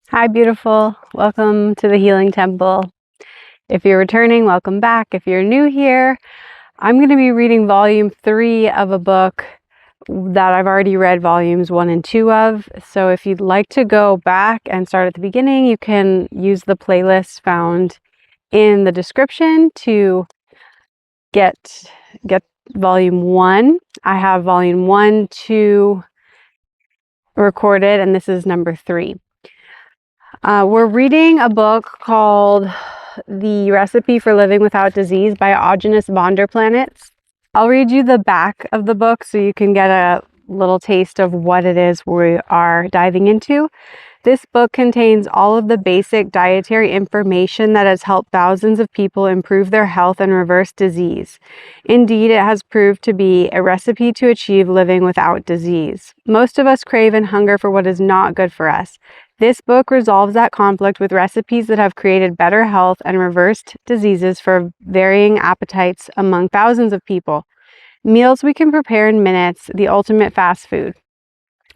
Hi, beautiful. Welcome to the Healing Temple. If you're returning, welcome back. If you're new here, I'm going to be reading volume 3 of a book that I've already read volumes 1 and 2 of. So if you'd like to go back and start at the beginning, you can use the playlist found in the description to get volume 1. I have volume 1, 2 recorded, and this is number 3. We're reading a book called The Recipe for Living Without Disease by Aajonus Vonderplanitz. I'll read you the back of the book so you can get a little taste of what it is we are diving into. This book contains all of the basic dietary information that has helped thousands of people improve their health and reverse disease. Indeed, it has proved to be a recipe to achieve living without disease. Most of us crave and hunger for what is not good for us. This book resolves that conflict with recipes that have created better health and reversed diseases for varying appetites among thousands of people. Meals we can prepare in minutes, the ultimate fast food.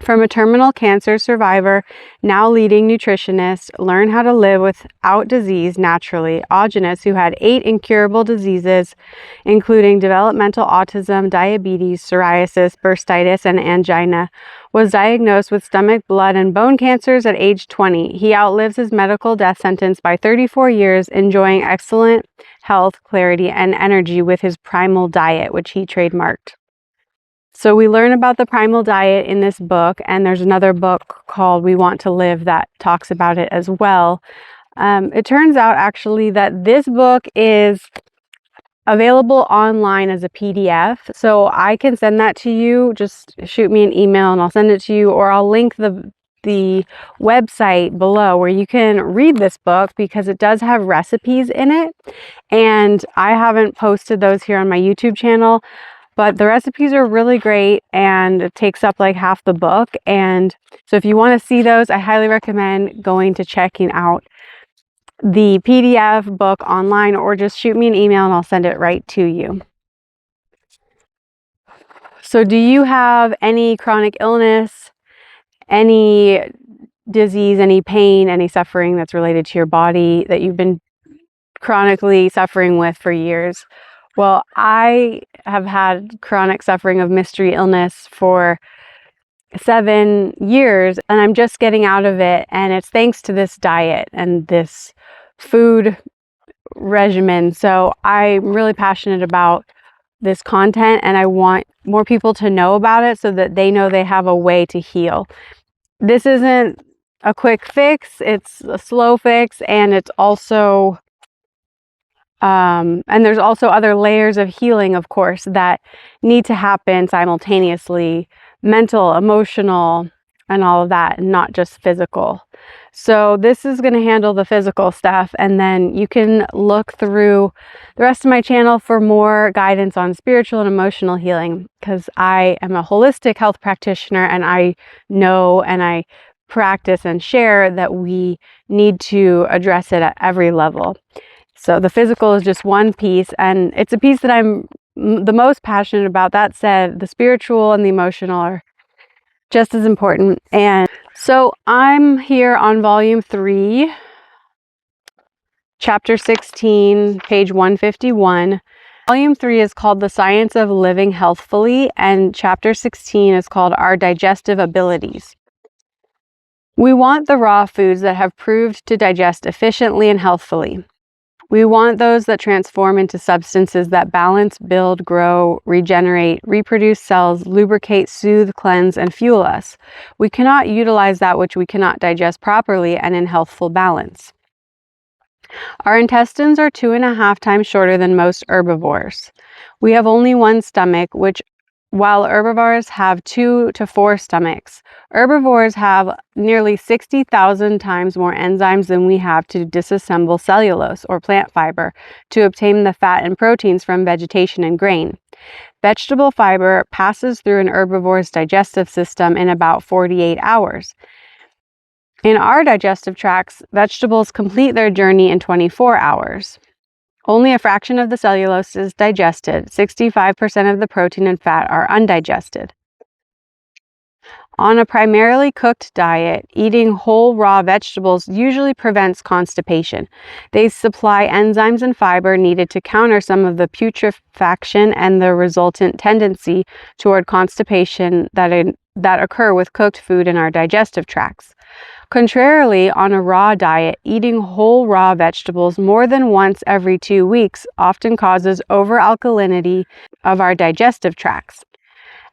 From a terminal cancer survivor, now leading nutritionist, learn how to live without disease naturally. Aajonus, who had 8 incurable diseases, including developmental autism, diabetes, psoriasis, bursitis, and angina, was diagnosed with stomach, blood, and bone cancers at age 20. He outlives his medical death sentence by 34 years, enjoying excellent health, clarity, and energy with his Primal diet, which he trademarked. So we learn about the Primal diet in this book, and there's another book called We Want to Live that talks about it as well. It turns out actually that this book is available online as a PDF, so I can send that to you. Just shoot me an email and I'll send it to you, or I'll link the website below where you can read this book because it does have recipes in it, and I haven't posted those here on my YouTube channel. But the recipes are really great, and it takes up like half the book. And so if you want to see those, I highly recommend going to checking out the PDF book online, or just shoot me an email and I'll send it right to you. So do you have any chronic illness, any disease, any pain, any suffering that's related to your body that you've been chronically suffering with for years? Well, I have had chronic suffering of mystery illness for 7 years, and I'm just getting out of it. And it's thanks to this diet and this food regimen. So I'm really passionate about this content, and I want more people to know about it so that they know they have a way to heal. This isn't a quick fix, it's a slow fix, and it's also and there's also other layers of healing, of course, that need to happen simultaneously: mental, emotional, and all of that, and not just physical. So this is going to handle the physical stuff, and then you can look through the rest of my channel for more guidance on spiritual and emotional healing, because I am a holistic health practitioner, and I know and I practice and share that we need to address it at every level. So the physical is just one piece, and it's a piece that I'm the most passionate about. That said, the spiritual and the emotional are just as important. And so I'm here on volume 3, chapter 16, page 151. Volume 3 is called The Science of Living Healthfully, and chapter 16 is called Our Digestive Abilities. We want the raw foods that have proved to digest efficiently and healthfully. We want those that transform into substances that balance, build, grow, regenerate, reproduce cells, lubricate, soothe, cleanse, and fuel us. We cannot utilize that which we cannot digest properly and in healthful balance. Our intestines are 2.5 times shorter than most herbivores. We have only one stomach, while herbivores have 2 to 4 stomachs. Herbivores have nearly 60,000 times more enzymes than we have to disassemble cellulose or plant fiber to obtain the fat and proteins from vegetation and grain. Vegetable fiber passes through an herbivore's digestive system in about 48 hours. In our digestive tracts, vegetables complete their journey in 24 hours. Only a fraction of the cellulose is digested. 65% of the protein and fat are undigested. On a primarily cooked diet, eating whole raw vegetables usually prevents constipation. They supply enzymes and fiber needed to counter some of the putrefaction and the resultant tendency toward constipation that occur with cooked food in our digestive tracts. Contrarily, on a raw diet, eating whole raw vegetables more than once every 2 weeks often causes over-alkalinity of our digestive tracts.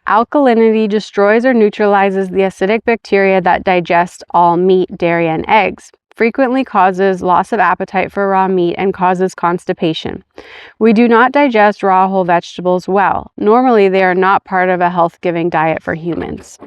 Alkalinity destroys or neutralizes the acidic bacteria that digest all meat, dairy, and eggs, frequently causes loss of appetite for raw meat, and causes constipation. We do not digest raw whole vegetables well. Normally, they are not part of a health-giving diet for humans.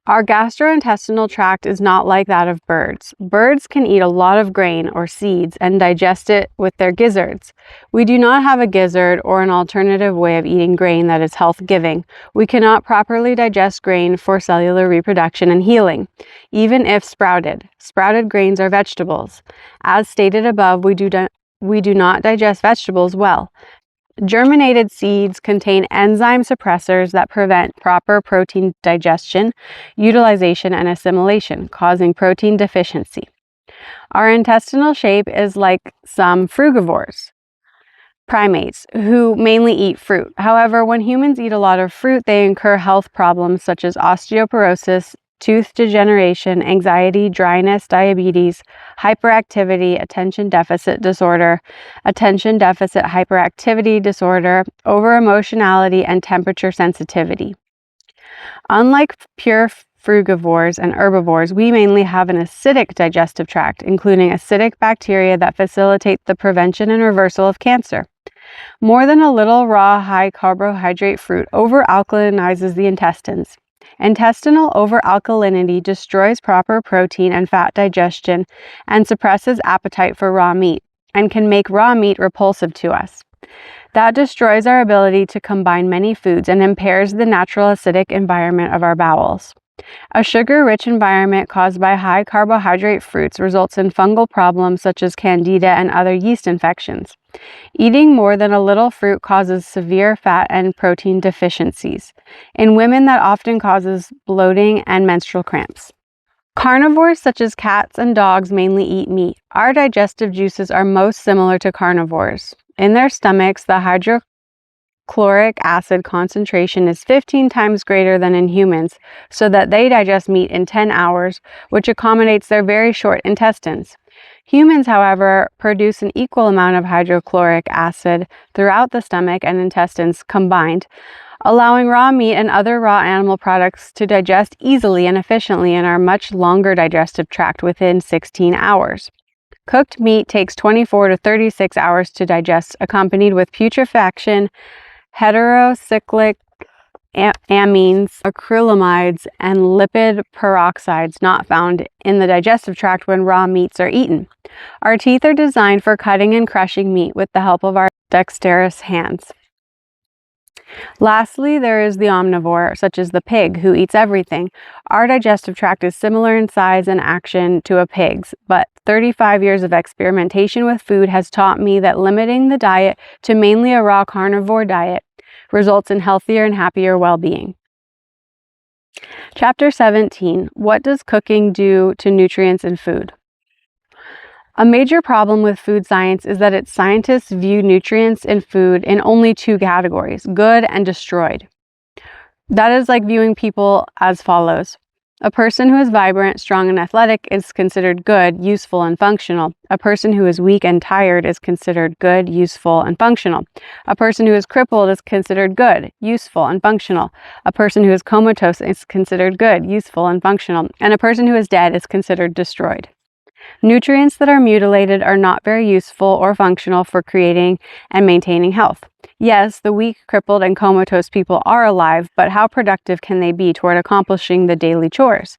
Our gastrointestinal tract is not like that of birds. Birds can eat a lot of grain or seeds and digest it with their gizzards. We do not have a gizzard or an alternative way of eating grain that is health-giving. We cannot properly digest grain for cellular reproduction and healing, even if sprouted. Sprouted grains are vegetables. As stated above, we do not digest vegetables well. Germinated seeds contain enzyme suppressors that prevent proper protein digestion, utilization, and assimilation, causing protein deficiency. Our intestinal shape is like some frugivores, primates, who mainly eat fruit. However, when humans eat a lot of fruit, they incur health problems such as osteoporosis, tooth degeneration, anxiety, dryness, diabetes, hyperactivity, attention deficit disorder, attention deficit hyperactivity disorder, over-emotionality, and temperature sensitivity. Unlike pure frugivores and herbivores, we mainly have an acidic digestive tract, including acidic bacteria that facilitate the prevention and reversal of cancer. More than a little raw, high-carbohydrate fruit over-alkalinizes the intestines. Intestinal over-alkalinity destroys proper protein and fat digestion and suppresses appetite for raw meat, and can make raw meat repulsive to us. That destroys our ability to combine many foods and impairs the natural acidic environment of our bowels. A sugar-rich environment caused by high carbohydrate fruits results in fungal problems such as candida and other yeast infections. Eating more than a little fruit causes severe fat and protein deficiencies. In women, that often causes bloating and menstrual cramps. Carnivores such as cats and dogs mainly eat meat. Our digestive juices are most similar to carnivores. In their stomachs, the hydrochloric acid concentration is 15 times greater than in humans, so that they digest meat in 10 hours, which accommodates their very short intestines. Humans, however, produce an equal amount of hydrochloric acid throughout the stomach and intestines combined, allowing raw meat and other raw animal products to digest easily and efficiently in our much longer digestive tract within 16 hours. Cooked meat takes 24 to 36 hours to digest, accompanied with putrefaction, heterocyclic amines, acrylamides, and lipid peroxides not found in the digestive tract when raw meats are eaten. Our teeth are designed for cutting and crushing meat with the help of our dexterous hands. Lastly, there is the omnivore, such as the pig, who eats everything. Our digestive tract is similar in size and action to a pig's, but 35 years of experimentation with food has taught me that limiting the diet to mainly a raw carnivore diet results in healthier and happier well-being. Chapter 17. What does cooking do to nutrients in food? A major problem with food science is that its scientists view nutrients in food in only two categories, good and destroyed. That is like viewing people as follows. A person who is vibrant, strong, and athletic is considered good, useful, and functional. A person who is weak and tired is considered good, useful, and functional. A person who is crippled is considered good, useful, and functional. A person who is comatose is considered good, useful, and functional. And a person who is dead is considered destroyed. Nutrients that are mutilated are not very useful or functional for creating and maintaining health. Yes, the weak, crippled, and comatose people are alive, but how productive can they be toward accomplishing the daily chores?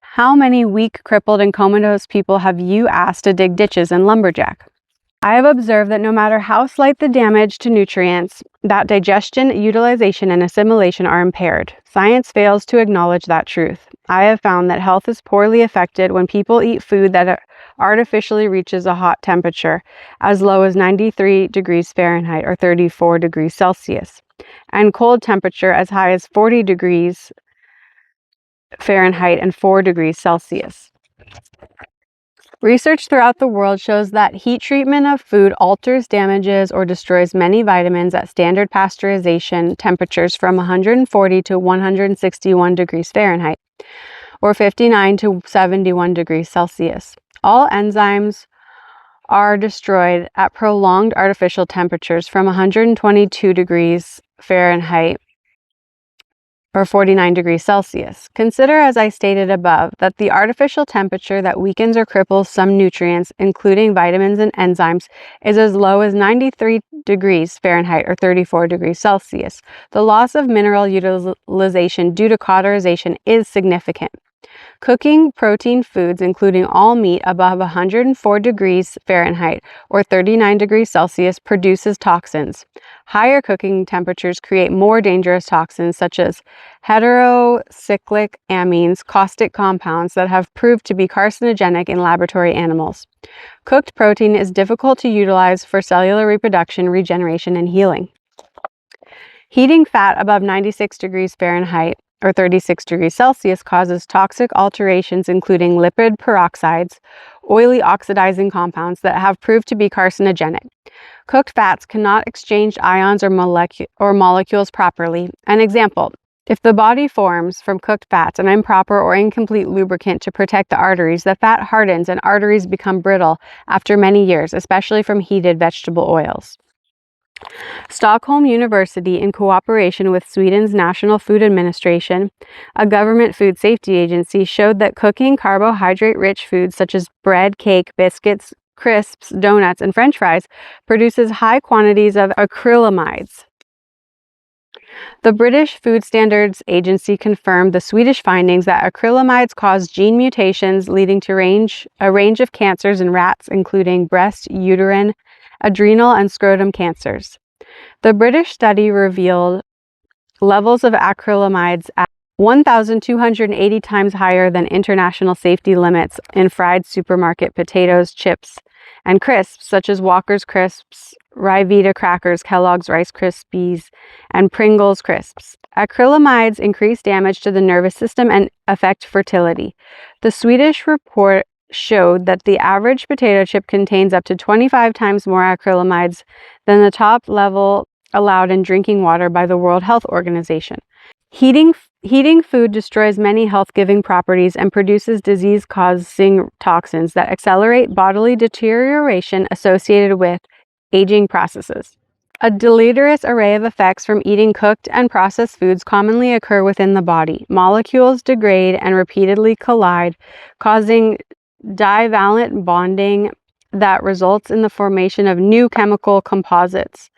How many weak, crippled, and comatose people have you asked to dig ditches and lumberjack? I have observed that no matter how slight the damage to nutrients, that digestion, utilization, and assimilation are impaired. Science fails to acknowledge that truth. I have found that health is poorly affected when people eat food that artificially reaches a hot temperature, as low as 93 degrees Fahrenheit or 34 degrees Celsius, and cold temperature as high as 40 degrees Fahrenheit and 4 degrees Celsius. Research throughout the world shows that heat treatment of food alters, damages, or destroys many vitamins at standard pasteurization temperatures from 140 to 161 degrees Fahrenheit, or 59 to 71 degrees Celsius. All enzymes are destroyed at prolonged artificial temperatures from 122 degrees Fahrenheit or 49 degrees Celsius. Consider, as I stated above, that the artificial temperature that weakens or cripples some nutrients, including vitamins and enzymes, is as low as 93 degrees Fahrenheit or 34 degrees Celsius. The loss of mineral utilization due to cauterization is significant. Cooking protein foods, including all meat above 104 degrees Fahrenheit or 39 degrees Celsius, produces toxins. Higher cooking temperatures create more dangerous toxins such as heterocyclic amines, caustic compounds that have proved to be carcinogenic in laboratory animals. Cooked protein is difficult to utilize for cellular reproduction, regeneration, and healing. Heating fat above 96 degrees Fahrenheit or 36 degrees Celsius causes toxic alterations, including lipid peroxides, oily oxidizing compounds that have proved to be carcinogenic. Cooked fats cannot exchange ions or molecules properly. An example: if the body forms from cooked fats an improper or incomplete lubricant to protect the arteries, the fat hardens and arteries become brittle after many years, especially from heated vegetable oils. Stockholm University, in cooperation with Sweden's National Food Administration, a government food safety agency, showed that cooking carbohydrate-rich foods such as bread, cake, biscuits, crisps, donuts, and French fries produces high quantities of acrylamides. The British Food Standards Agency confirmed the Swedish findings that acrylamides cause gene mutations leading to a range of cancers in rats, including breast, uterine, adrenal, and scrotum cancers. The British study revealed levels of acrylamides at 1,280 times higher than international safety limits in fried supermarket potatoes, chips, and crisps such as Walker's Crisps, Ryvita crackers, Kellogg's Rice Krispies, and Pringles crisps. Acrylamides increase damage to the nervous system and affect fertility. The Swedish report showed that the average potato chip contains up to 25 times more acrylamides than the top level allowed in drinking water by the World Health Organization. Heating food destroys many health-giving properties and produces disease-causing toxins that accelerate bodily deterioration associated with aging processes. A deleterious array of effects from eating cooked and processed foods commonly occur within the body. Molecules degrade and repeatedly collide, causing divalent bonding that results in the formation of new chemical composites.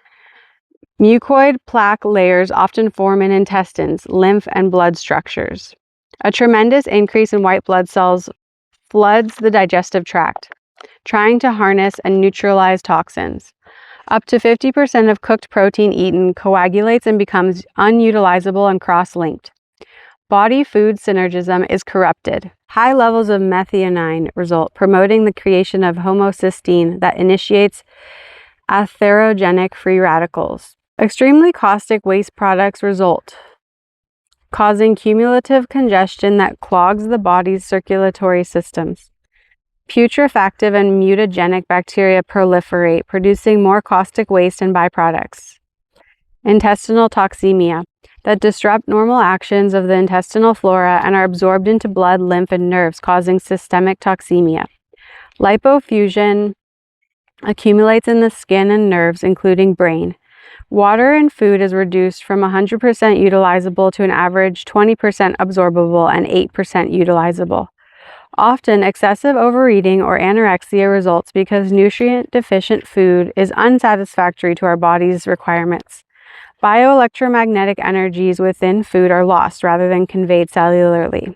Mucoid plaque layers often form in intestines, lymph, and blood structures. A tremendous increase in white blood cells floods the digestive tract, trying to harness and neutralize toxins. Up to 50% of cooked protein eaten coagulates and becomes unutilizable and cross-linked. Body-food synergism is corrupted. High levels of methionine result, promoting the creation of homocysteine that initiates atherogenic free radicals. Extremely caustic waste products result, causing cumulative congestion that clogs the body's circulatory systems. Putrefactive and mutagenic bacteria proliferate, producing more caustic waste and byproducts. Intestinal toxemia that disrupt normal actions of the intestinal flora and are absorbed into blood, lymph, and nerves, causing systemic toxemia. Lipofuscin accumulates in the skin and nerves, including brain. Water in food is reduced from 100% utilizable to an average 20% absorbable and 8% utilizable. Often, excessive overeating or anorexia results because nutrient-deficient food is unsatisfactory to our body's requirements. Bioelectromagnetic energies within food are lost rather than conveyed cellularly.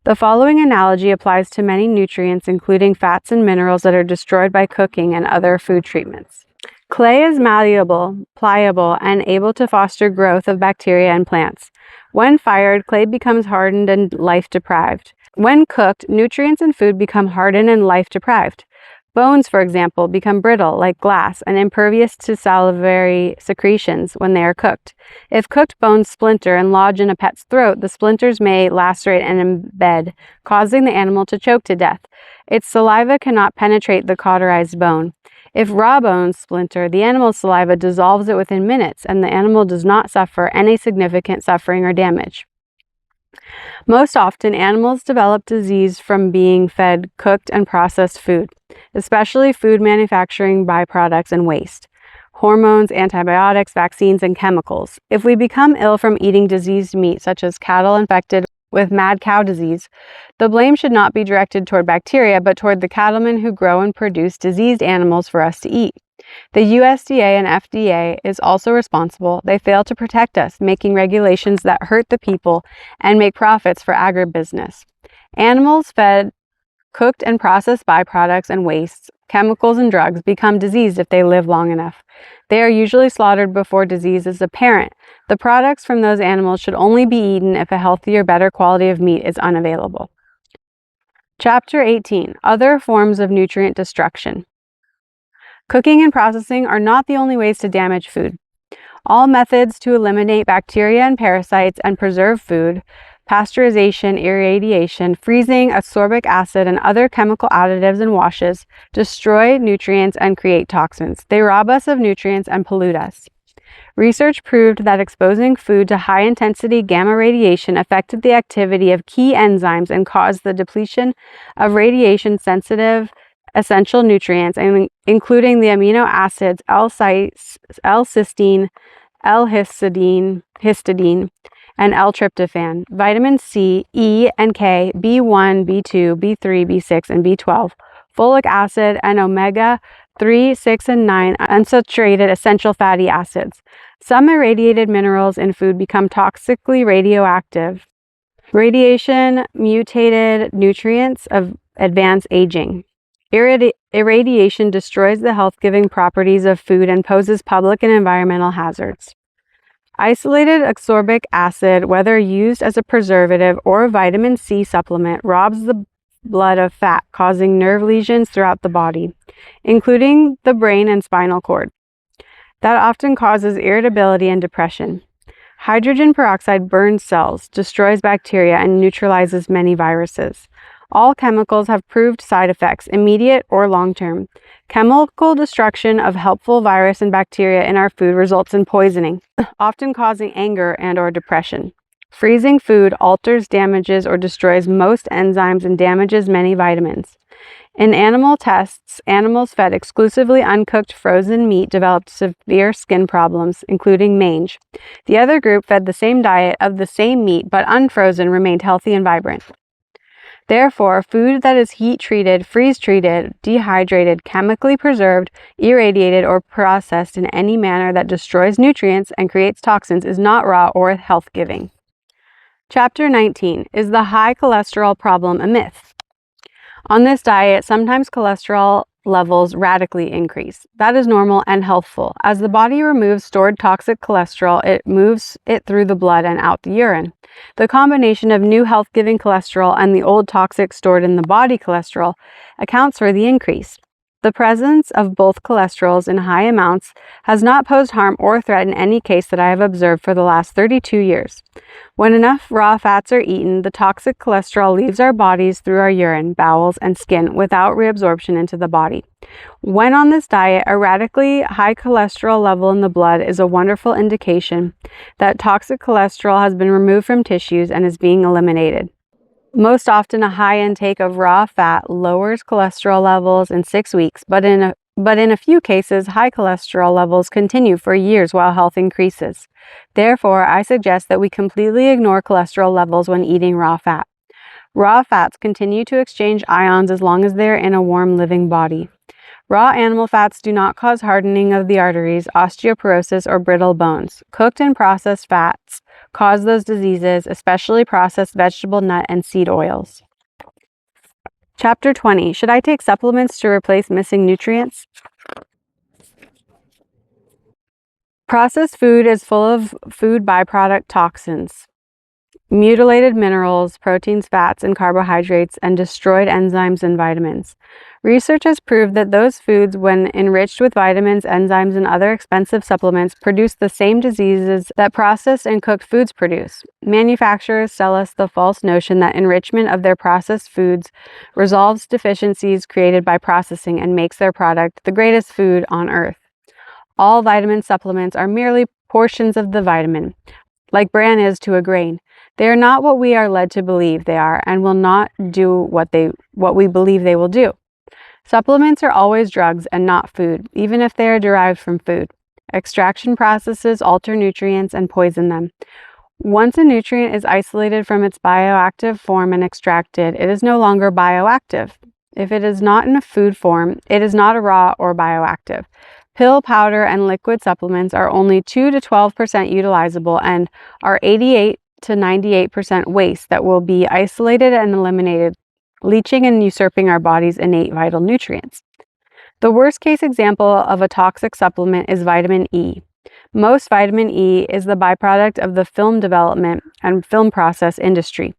The following analogy applies to many nutrients, including fats and minerals that are destroyed by cooking and other food treatments. Clay is malleable, pliable, and able to foster growth of bacteria and plants. When fired, clay becomes hardened and life-deprived. When cooked, nutrients in food become hardened and life-deprived. Bones, for example, become brittle like glass and impervious to salivary secretions when they are cooked. If cooked bones splinter and lodge in a pet's throat, the splinters may lacerate and embed, causing the animal to choke to death. Its saliva cannot penetrate the cauterized bone. If raw bones splinter, the animal's saliva dissolves it within minutes, and the animal does not suffer any significant suffering or damage. Most often, animals develop disease from being fed cooked and processed food, especially food manufacturing byproducts and waste, hormones, antibiotics, vaccines, and chemicals. If we become ill from eating diseased meat, such as cattle infected with mad cow disease, the blame should not be directed toward bacteria, but toward the cattlemen who grow and produce diseased animals for us to eat. The USDA and FDA is also responsible. They fail to protect us, making regulations that hurt the people and make profits for agribusiness. Animals fed cooked and processed byproducts and wastes, chemicals and drugs become diseased if they live long enough. They are usually slaughtered before disease is apparent. The products from those animals should only be eaten if a healthier, better quality of meat is unavailable. Chapter 18. Other forms of nutrient destruction. Cooking and processing are not the only ways to damage food. All methods to eliminate bacteria and parasites and preserve food, pasteurization, irradiation, freezing, ascorbic acid, and other chemical additives and washes, destroy nutrients and create toxins. They rob us of nutrients and pollute us. Research proved that exposing food to high-intensity gamma radiation affected the activity of key enzymes and caused the depletion of radiation-sensitive essential nutrients, including the amino acids L-cysteine, L-histidine, and L-tryptophan, vitamin C, E, and K, B1, B2, B3, B6, and B12, folic acid, and omega-3, 6, and 9 unsaturated essential fatty acids. Some irradiated minerals in food become toxically radioactive. Radiation mutated nutrients of advanced aging. Irradiation destroys the health-giving properties of food and poses public and environmental hazards. Isolated ascorbic acid, whether used as a preservative or a vitamin C supplement, robs the blood of fat, causing nerve lesions throughout the body, including the brain and spinal cord. That often causes irritability and depression. Hydrogen peroxide burns cells, destroys bacteria, and neutralizes many viruses. All chemicals have proved side effects, immediate or long-term. Chemical destruction of helpful virus and bacteria in our food results in poisoning, often causing anger and/or depression. Freezing food alters, damages, or destroys most enzymes and damages many vitamins. In animal tests, animals fed exclusively uncooked frozen meat developed severe skin problems, including mange. The other group fed the same diet of the same meat but unfrozen remained healthy and vibrant. Therefore, food that is heat-treated, freeze-treated, dehydrated, chemically preserved, irradiated, or processed in any manner that destroys nutrients and creates toxins is not raw or health-giving. Chapter 19. Is the high cholesterol problem a myth? On this diet, sometimes cholesterol levels radically increase. That is normal and healthful. As the body removes stored toxic cholesterol, it moves it through the blood and out the urine. The combination of new health-giving cholesterol and the old toxic stored in the body cholesterol accounts for the increase. The presence of both cholesterols in high amounts has not posed harm or threat in any case that I have observed for the last 32 years. When enough raw fats are eaten, the toxic cholesterol leaves our bodies through our urine, bowels, and skin without reabsorption into the body. When on this diet, a radically high cholesterol level in the blood is a wonderful indication that toxic cholesterol has been removed from tissues and is being eliminated. Most often, a high intake of raw fat lowers cholesterol levels in 6 weeks, but in a few cases, high cholesterol levels continue for years while health increases. Therefore, I suggest that we completely ignore cholesterol levels when eating raw fat. Raw fats continue to exchange ions as long as they are in a warm, living body. Raw animal fats do not cause hardening of the arteries, osteoporosis, or brittle bones. Cooked and processed fats cause those diseases, especially processed vegetable, nut, and seed oils. Chapter 20. Should I take supplements to replace missing nutrients? Processed food is full of food byproduct toxins. mutilated minerals, proteins, fats, and carbohydrates, and destroyed enzymes and vitamins. Research has proved that those foods, when enriched with vitamins, enzymes, and other expensive supplements, produce the same diseases that processed and cooked foods produce. Manufacturers sell us the false notion that enrichment of their processed foods resolves deficiencies created by processing and makes their product the greatest food on earth. All vitamin supplements are merely portions of the vitamin, like bran is to a grain. They are not what we are led to believe they are and will not do what we believe they will do. Supplements are always drugs and not food, even if they are derived from food. Extraction processes alter nutrients and poison them. Once a nutrient is isolated from its bioactive form and extracted, it is no longer bioactive. If it is not in a food form, it is not a raw or bioactive. Pill, powder, and liquid supplements are only 2 to 12% utilizable and are 88 to 98% waste that will be isolated and eliminated, leaching and usurping our body's innate vital nutrients. The worst case example of a toxic supplement is vitamin E. Most vitamin E is the byproduct of the film development and film process industry.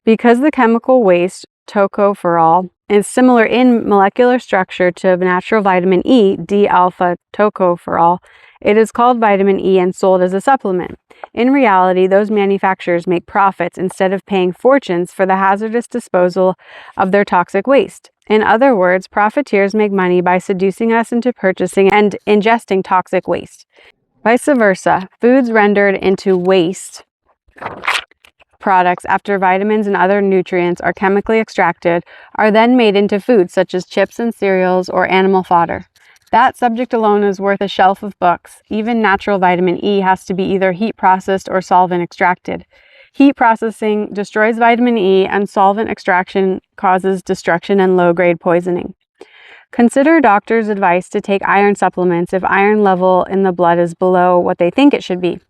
Because the chemical waste, tocopherol, is similar in molecular structure to natural vitamin E, D-alpha tocopherol, it is called vitamin E and sold as a supplement. In reality, those manufacturers make profits instead of paying fortunes for the hazardous disposal of their toxic waste. In other words, profiteers make money by seducing us into purchasing and ingesting toxic waste. Vice versa, foods rendered into waste products after vitamins and other nutrients are chemically extracted are then made into foods such as chips and cereals or animal fodder. That subject alone is worth a shelf of books. Even natural vitamin E has to be either heat processed or solvent extracted. Heat processing destroys vitamin E, and solvent extraction causes destruction and low-grade poisoning. Consider doctors' advice to take iron supplements if iron level in the blood is below what they think it should be.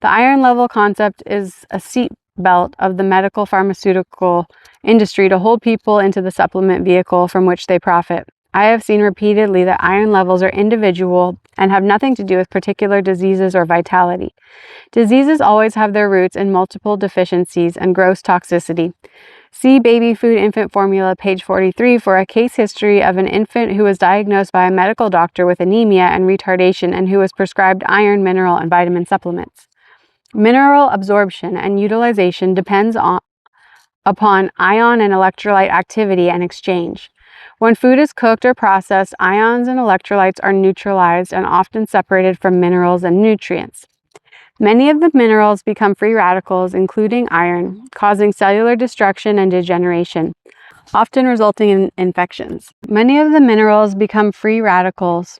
The iron level concept is a seat belt of the medical pharmaceutical industry to hold people into the supplement vehicle from which they profit. I have seen repeatedly that iron levels are individual and have nothing to do with particular diseases or vitality. Diseases always have their roots in multiple deficiencies and gross toxicity. See Baby Food Infant Formula, page 43, for a case history of an infant who was diagnosed by a medical doctor with anemia and retardation and who was prescribed iron, mineral, and vitamin supplements. Mineral absorption and utilization depends upon ion and electrolyte activity and exchange. When food is cooked or processed, ions and electrolytes are neutralized and often separated from minerals and nutrients. Many of the minerals become free radicals, including iron, causing cellular destruction and degeneration, often resulting in infections. Many of the minerals become free radicals,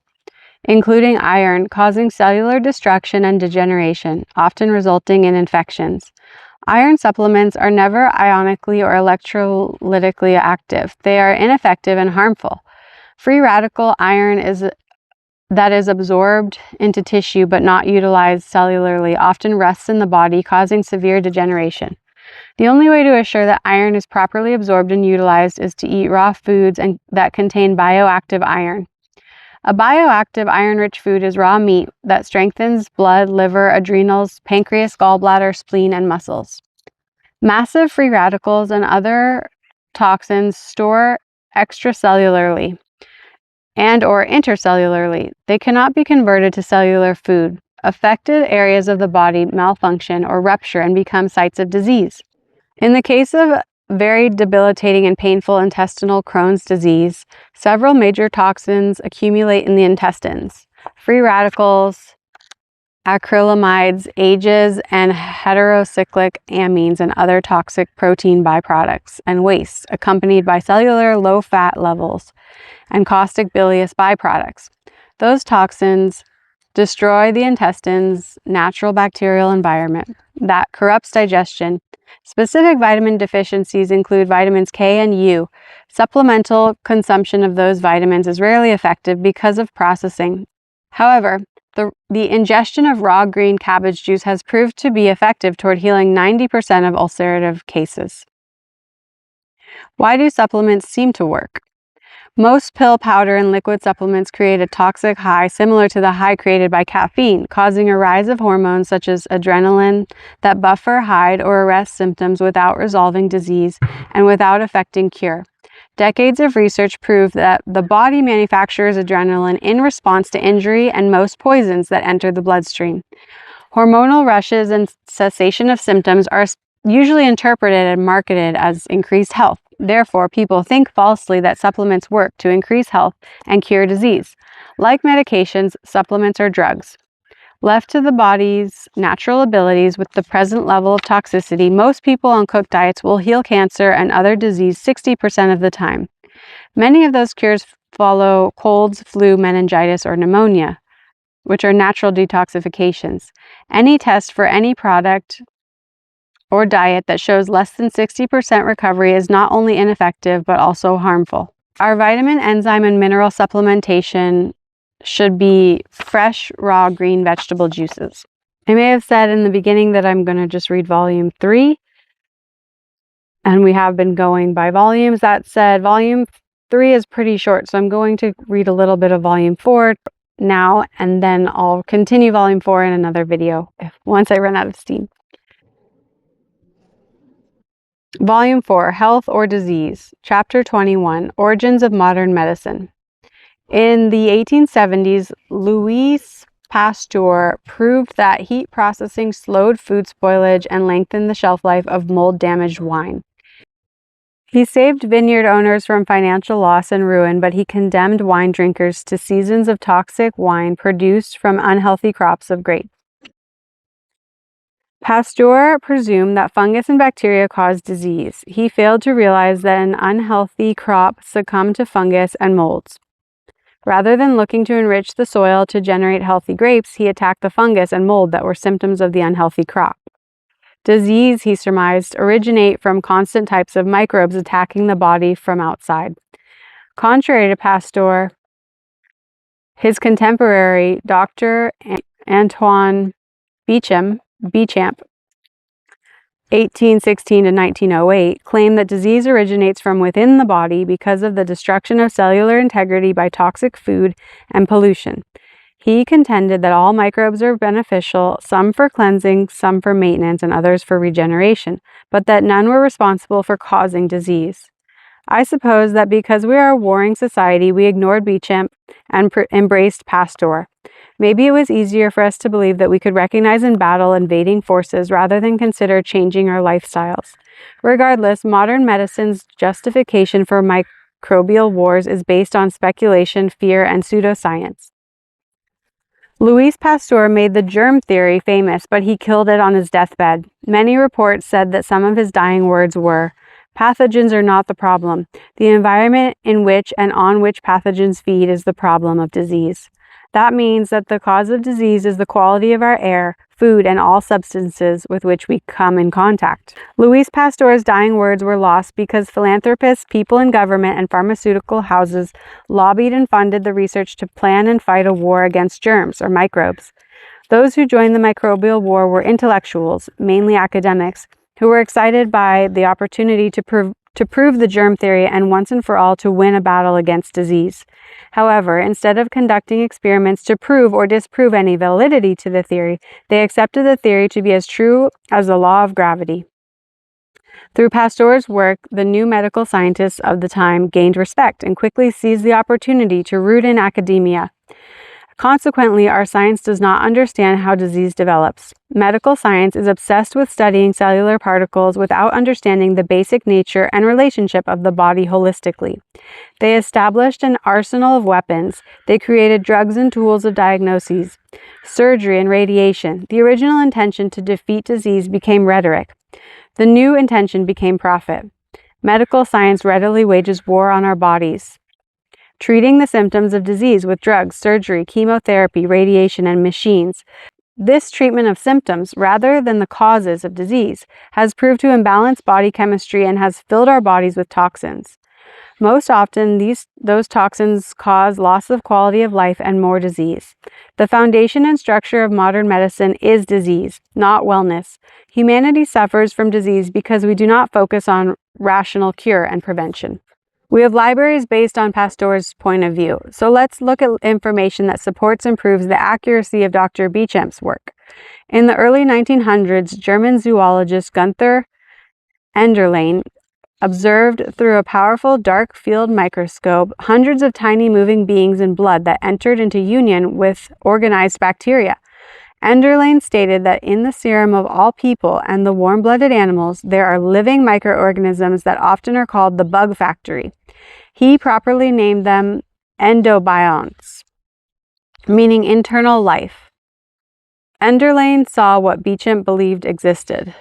including iron, causing cellular destruction and degeneration, often resulting in infections. Iron supplements are never ionically or electrolytically active. They are ineffective and harmful. Free radical iron that is absorbed into tissue but not utilized cellularly often rests in the body, causing severe degeneration. The only way to assure that iron is properly absorbed and utilized is to eat raw foods that contain bioactive iron. A bioactive iron-rich food is raw meat that strengthens blood, liver, adrenals, pancreas, gallbladder, spleen, and muscles. Massive free radicals and other toxins store extracellularly and or intercellularly. They cannot be converted to cellular food. Affected areas of the body malfunction or rupture and become sites of disease. In the case of very debilitating and painful intestinal Crohn's disease, several major toxins accumulate in the intestines. Free radicals, acrylamides, ages, and heterocyclic amines and other toxic protein byproducts and wastes, accompanied by cellular low-fat levels and caustic bilious byproducts. Those toxins destroy the intestine's natural bacterial environment that corrupts digestion. Specific vitamin deficiencies include vitamins K and U. Supplemental consumption of those vitamins is rarely effective because of processing. However, the ingestion of raw green cabbage juice has proved to be effective toward healing 90% of ulcerative cases. Why do supplements seem to work? Most pill, powder, and liquid supplements create a toxic high similar to the high created by caffeine, causing a rise of hormones such as adrenaline that buffer, hide, or arrest symptoms without resolving disease and without affecting cure. Decades of research prove that the body manufactures adrenaline in response to injury and most poisons that enter the bloodstream. Hormonal rushes and cessation of symptoms are usually interpreted and marketed as increased health. Therefore, people think falsely that supplements work to increase health and cure disease. Like medications, supplements are drugs. Left to the body's natural abilities with the present level of toxicity, most people on cooked diets will heal cancer and other disease 60% of the time. Many of those cures follow colds, flu, meningitis, or pneumonia, which are natural detoxifications. Any test for any product or diet that shows less than 60% recovery is not only ineffective, but also harmful. Our vitamin, enzyme, and mineral supplementation should be fresh, raw, green vegetable juices. I may have said in the beginning that I'm going to just read volume 3, and we have been going by volumes. That said, volume 3 is pretty short, so I'm going to read a little bit of volume 4 now, and then I'll continue volume 4 in another video once I run out of steam. Volume 4, Health or Disease, Chapter 21, Origins of Modern Medicine. In the 1870s, Louis Pasteur proved that heat processing slowed food spoilage and lengthened the shelf life of mold-damaged wine. He saved vineyard owners from financial loss and ruin, but he condemned wine drinkers to seasons of toxic wine produced from unhealthy crops of grapes. Pasteur presumed that fungus and bacteria caused disease. He failed to realize that an unhealthy crop succumbed to fungus and molds. Rather than looking to enrich the soil to generate healthy grapes, he attacked the fungus and mold that were symptoms of the unhealthy crop. Disease, he surmised, originate from constant types of microbes attacking the body from outside. Contrary to Pasteur, his contemporary, Dr. Antoine Béchamp, 1816 to 1908, claimed that disease originates from within the body because of the destruction of cellular integrity by toxic food and pollution. He contended that all microbes are beneficial, some for cleansing, some for maintenance, and others for regeneration, but that none were responsible for causing disease. I suppose that because we are a warring society, we ignored Béchamp and embraced Pasteur. Maybe it was easier for us to believe that we could recognize in battle invading forces rather than consider changing our lifestyles. Regardless, modern medicine's justification for microbial wars is based on speculation, fear, and pseudoscience. Louis Pasteur made the germ theory famous, but he killed it on his deathbed. Many reports said that some of his dying words were, "Pathogens are not the problem. The environment in which and on which pathogens feed is the problem of disease." That means that the cause of disease is the quality of our air, food, and all substances with which we come in contact. Louis Pasteur's dying words were lost because philanthropists, people in government, and pharmaceutical houses lobbied and funded the research to plan and fight a war against germs or microbes. Those who joined the microbial war were intellectuals, mainly academics, who were excited by the opportunity to prove the germ theory and once and for all to win a battle against disease. However, instead of conducting experiments to prove or disprove any validity to the theory, they accepted the theory to be as true as the law of gravity. Through Pasteur's work, the new medical scientists of the time gained respect and quickly seized the opportunity to root in academia. Consequently, our science does not understand how disease develops. Medical science is obsessed with studying cellular particles without understanding the basic nature and relationship of the body holistically. They established an arsenal of weapons. They created drugs and tools of diagnoses, surgery and radiation. The original intention to defeat disease became rhetoric. The new intention became profit. Medical science readily wages war on our bodies, treating the symptoms of disease with drugs, surgery, chemotherapy, radiation, and machines. This treatment of symptoms, rather than the causes of disease, has proved to imbalance body chemistry and has filled our bodies with toxins. Most often, those toxins cause loss of quality of life and more disease. The foundation and structure of modern medicine is disease, not wellness. Humanity suffers from disease because we do not focus on rational cure and prevention. We have libraries based on Pasteur's point of view. So let's look at information that supports and proves the accuracy of Dr. Beecham's work. In the early 1900s, German zoologist Gunther Enderlein observed through a powerful dark field microscope hundreds of tiny moving beings in blood that entered into union with organized bacteria. Enderlein stated that in the serum of all people and the warm-blooded animals, there are living microorganisms that often are called the bug factory. He properly named them endobionts, meaning internal life. Enderlein saw what Beecham believed existed: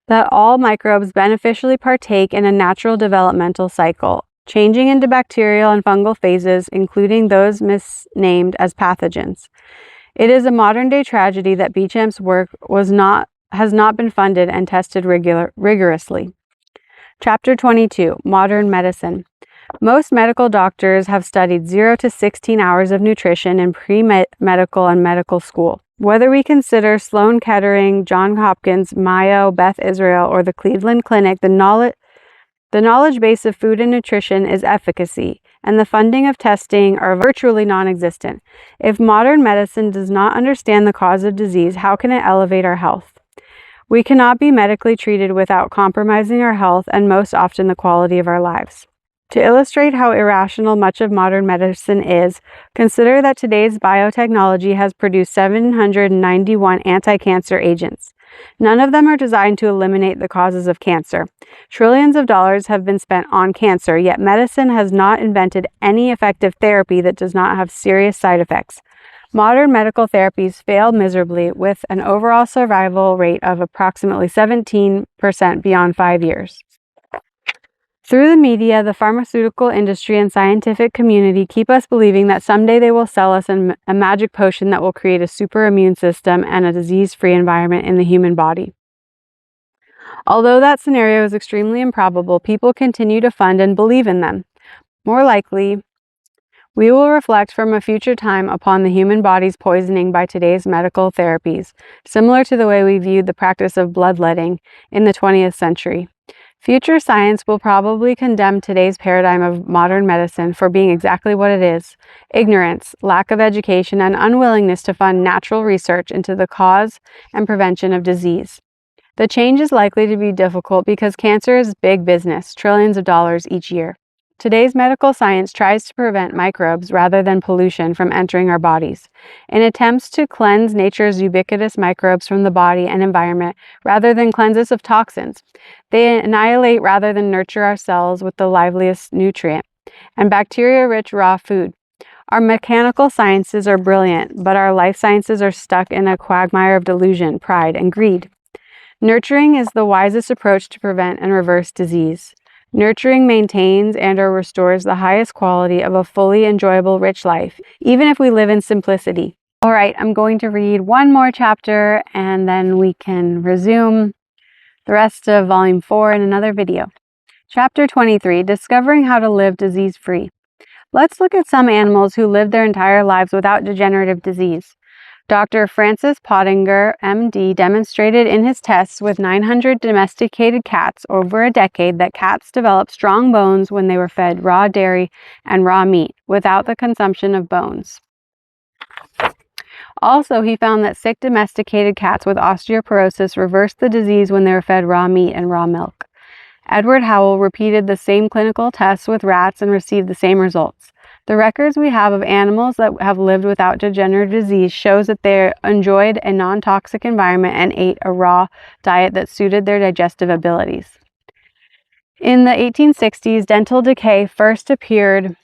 that all microbes beneficially partake in a natural developmental cycle, changing into bacterial and fungal phases, including those misnamed as pathogens. It is a modern-day tragedy that Beecham's work has not been funded and tested rigorously. Chapter 22, Modern Medicine. Most medical doctors have studied 0 to 16 hours of nutrition in pre-medical and medical school. Whether we consider Sloan Kettering, Johns Hopkins, Mayo, Beth Israel, or the Cleveland Clinic, the knowledge base of food and nutrition is efficacy, and the funding of testing are virtually non-existent. If modern medicine does not understand the cause of disease, how can it elevate our health? We cannot be medically treated without compromising our health and most often the quality of our lives. To illustrate how irrational much of modern medicine is, consider that today's biotechnology has produced 791 anti-cancer agents. None of them are designed to eliminate the causes of cancer. Trillions of dollars have been spent on cancer, yet medicine has not invented any effective therapy that does not have serious side effects. Modern medical therapies fail miserably, with an overall survival rate of approximately 17% beyond 5 years. Through the media, the pharmaceutical industry and scientific community keep us believing that someday they will sell us a magic potion that will create a super immune system and a disease-free environment in the human body. Although that scenario is extremely improbable, people continue to fund and believe in them. More likely, we will reflect from a future time upon the human body's poisoning by today's medical therapies, similar to the way we viewed the practice of bloodletting in the 20th century. Future science will probably condemn today's paradigm of modern medicine for being exactly what it is: ignorance, lack of education, and unwillingness to fund natural research into the cause and prevention of disease. The change is likely to be difficult because cancer is big business, trillions of dollars each year. Today's medical science tries to prevent microbes rather than pollution from entering our bodies. In attempts to cleanse nature's ubiquitous microbes from the body and environment rather than cleanse us of toxins, they annihilate rather than nurture our cells with the liveliest nutrient and bacteria-rich raw food. Our mechanical sciences are brilliant, but our life sciences are stuck in a quagmire of delusion, pride, and greed. Nurturing is the wisest approach to prevent and reverse disease. Nurturing maintains and/or restores the highest quality of a fully enjoyable, rich life, even if we live in simplicity. All right, I'm going to read one more chapter and then we can resume the rest of Volume 4 in another video. Chapter 23, Discovering How to Live Disease-Free. Let's look at some animals who lived their entire lives without degenerative disease. Dr. Francis Pottinger, MD, demonstrated in his tests with 900 domesticated cats over a decade that cats developed strong bones when they were fed raw dairy and raw meat, without the consumption of bones. Also, he found that sick domesticated cats with osteoporosis reversed the disease when they were fed raw meat and raw milk. Edward Howell repeated the same clinical tests with rats and received the same results. The records we have of animals that have lived without degenerative disease shows that they enjoyed a non-toxic environment and ate a raw diet that suited their digestive abilities. In the 1860s, dental decay first appeared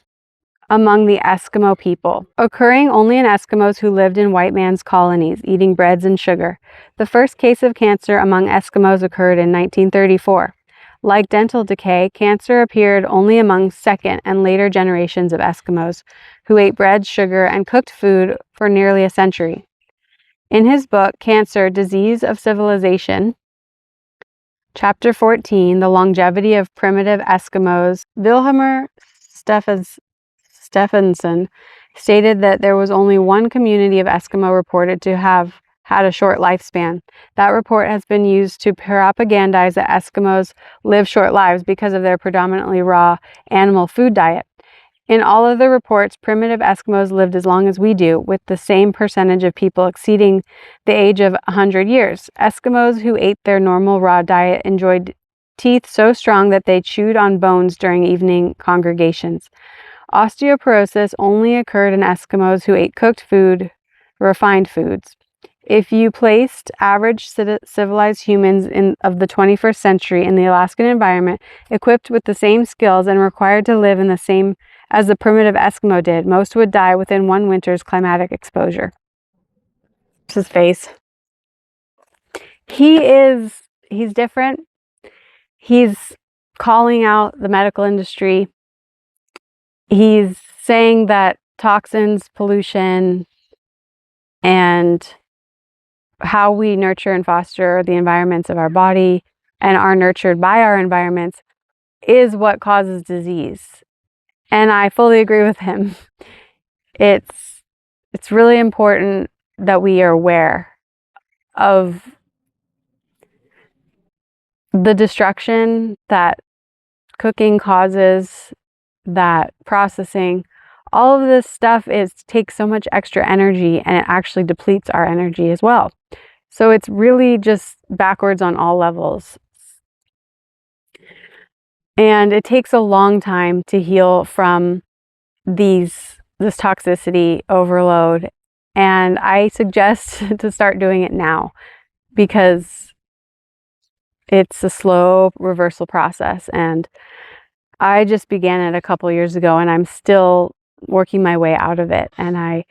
among the Eskimo people, occurring only in Eskimos who lived in white man's colonies, eating breads and sugar. The first case of cancer among Eskimos occurred in 1934. Like dental decay, cancer appeared only among second and later generations of Eskimos who ate bread, sugar, and cooked food for nearly a century. In his book, Cancer, Disease of Civilization, Chapter 14, The Longevity of Primitive Eskimos, Vilhelmer Stephenson stated that there was only one community of Eskimo reported to have had a short lifespan. That report has been used to propagandize that Eskimos live short lives because of their predominantly raw animal food diet. In all of the reports, primitive Eskimos lived as long as we do, with the same percentage of people exceeding the age of 100 years. Eskimos who ate their normal raw diet enjoyed teeth so strong that they chewed on bones during evening congregations. Osteoporosis only occurred in Eskimos who ate cooked food, refined foods. If you placed average civilized humans of the 21st century in the Alaskan environment, equipped with the same skills and required to live in the same as the primitive Eskimo did, most would die within one winter's climatic exposure. It's his face. He's different. He's calling out the medical industry. He's saying that toxins, pollution, and how we nurture and foster the environments of our body and are nurtured by our environments is what causes disease. And I fully agree with him. It's really important that we are aware of the destruction that cooking causes, that processing. All of this stuff takes so much extra energy, and it actually depletes our energy as well. So it's really just backwards on all levels. And it takes a long time to heal from this toxicity overload. And I suggest to start doing it now, because it's a slow reversal process. And I just began it a couple years ago, and I'm still working my way out of it. And I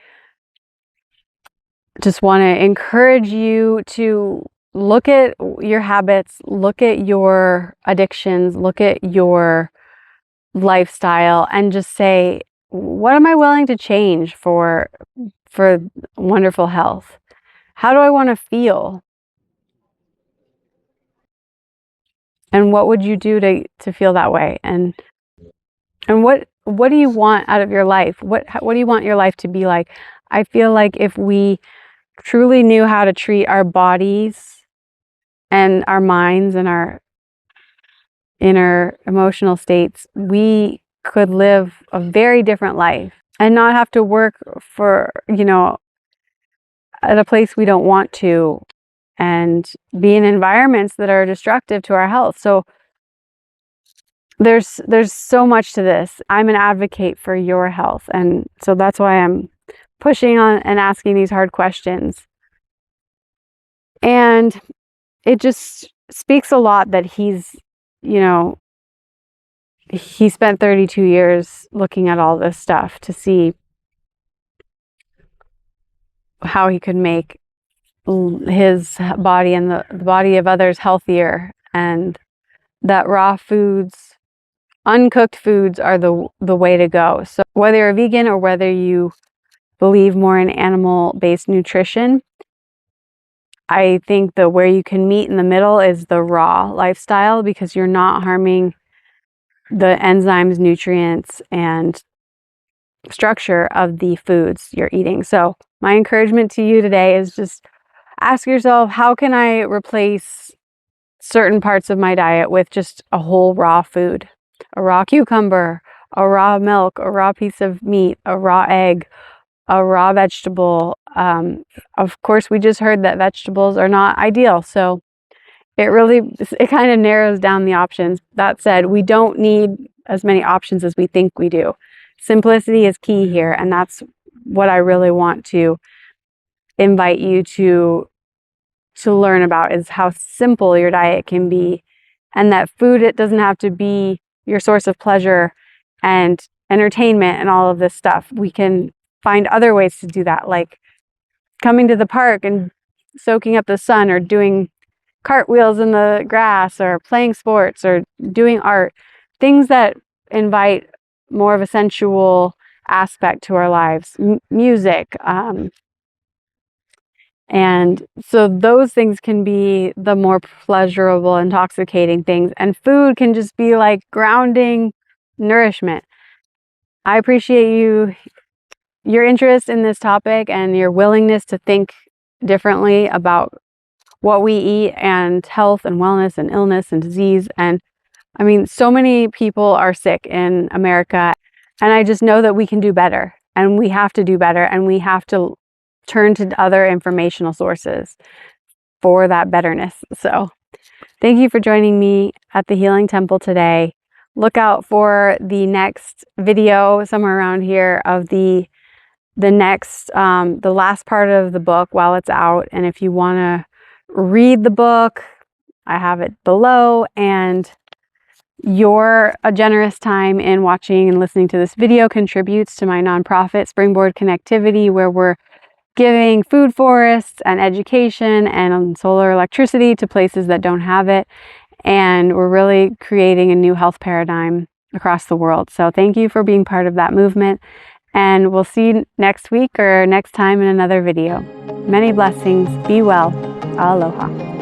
just want to encourage you to look at your habits, look at your addictions, look at your lifestyle, and just say, what am I willing to change for wonderful health? How do I want to feel? And what would you do to feel that way? And what do you want out of your life? What do you want your life to be like? I feel like if we truly knew how to treat our bodies and our minds and our inner emotional states, we could live a very different life and not have to work for, at a place we don't want to, and be in environments that are destructive to our health. So there's so much to this. I'm an advocate for your health, and so that's why I'm pushing on and asking these hard questions. And it just speaks a lot that he spent 32 years looking at all this stuff to see how he could make his body and the body of others healthier, and that raw foods, uncooked foods, are the way to go. So whether you're a vegan or whether you believe more in animal-based nutrition, I think where you can meet in the middle is the raw lifestyle, because you're not harming the enzymes, nutrients, and structure of the foods you're eating. So my encouragement to you today is just ask yourself, how can I replace certain parts of my diet with just a whole raw food? A raw cucumber, a raw milk, a raw piece of meat, a raw egg, a raw vegetable. Of course, we just heard that vegetables are not ideal. So it kind of narrows down the options. That said, we don't need as many options as we think we do. Simplicity is key here, and that's what I really want to invite you to learn about, is how simple your diet can be, and that food, it doesn't have to be your source of pleasure and entertainment and all of this stuff. We can find other ways to do that, like coming to the park and soaking up the sun, or doing cartwheels in the grass, or playing sports, or doing art, things that invite more of a sensual aspect to our lives, music. And so those things can be the more pleasurable, intoxicating things. And food can just be like grounding nourishment. I appreciate your interest in this topic and your willingness to think differently about what we eat and health and wellness and illness and disease. And I mean, so many people are sick in America, and I just know that we can do better, and we have to do better, and we have to turn to other informational sources for that betterness. So thank you for joining me at the Healing Temple today. Look out for the next video somewhere around here of the last part of the book while it's out. And if you want to read the book, I have it below. And a generous time in watching and listening to this video contributes to my nonprofit Springboard Connectivity, where we're giving food forests and education and solar electricity to places that don't have it. And we're really creating a new health paradigm across the world. So thank you for being part of that movement. And we'll see you next week or next time in another video. Many blessings. Be well. Aloha.